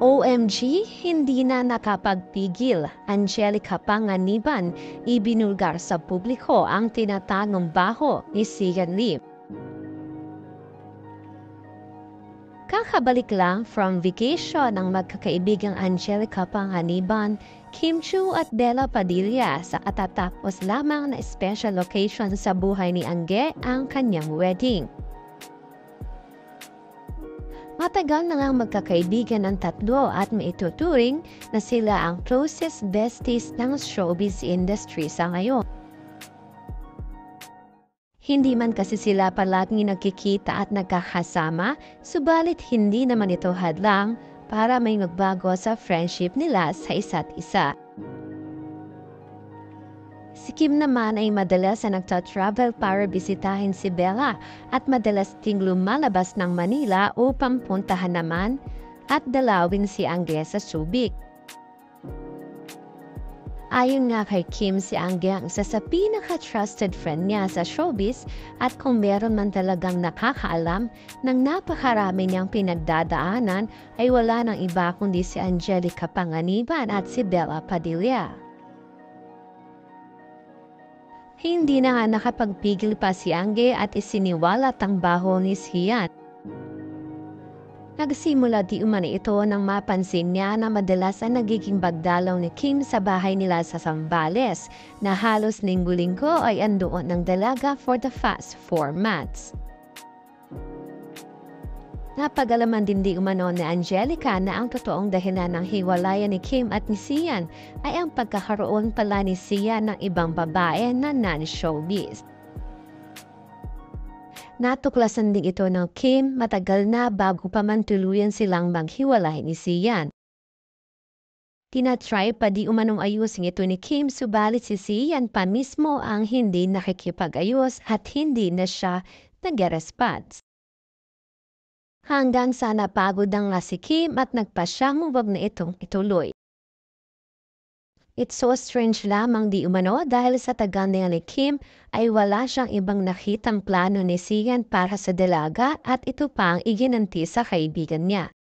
OMG, hindi na nakapagpigil. Angelica Panganiban, ibinulgar sa publiko ang tinatagong baho ni Sian Lim. Kakabalik lang from vacation ng magkakaibigang Angelica Panganiban, Kim Chiu at Bella Padilla sa katatapos lamang na special occasion sa buhay ni Angge ang kanyang wedding. Matagal na ngang magkakaibigan ang tatlo at maituturing na sila ang closest besties ng showbiz industry sa ngayon. Hindi man kasi sila palaging nagkikita at nagkakasama, subalit hindi naman ito hadlang para may magbago sa friendship nila sa isa't isa. Si Kim naman ay madalas na nagta-travel para bisitahin si Bella at madalas ding lumalabas ng Manila upang puntahan naman at dalawin si Angge sa Subic. Ayon nga kay Kim, si Angge ang isa sa pinaka-trusted friend niya sa showbiz at kung meron man talagang nakakaalam ng napakarami niyang pinagdadaanan ay wala nang iba kundi si Angelica Panganiban at si Bella Padilla. Hindi na nga nakapagpigil pa si Angge at isiniwalat ang baho ni Sian. Nagsimula di umano ito nang mapansin niya na madalas ang nagiging bagdalaw ni Kim sa bahay nila sa Zambales na halos linggo-linggo ay andoon ng dalaga for the past 4 months. Napagalaman din di umano ni Angelica na ang totoong dahilan ng hiwalayan ni Kim at ni Sian ay ang pagkakaroon pala ni Sian ng ibang babae na non-showbiz. Natuklasan din ito ng Kim matagal na bago pa man tuluyan silang maghiwalay ni Sian. Tinatry pa di umanong ayusin ito ni Kim subalit si Sian pa mismo ang hindi nakikipag-ayos at hindi na siya nag-response. Hanggang sa napagod na nga si Kim at nagpasyang wag na itong ituloy. It's so strange lamang di umano dahil sa tagal ni Kim ay wala siyang ibang nakitang plano ni Sian para sa dalaga at ito pa ang iginanti sa kaibigan niya.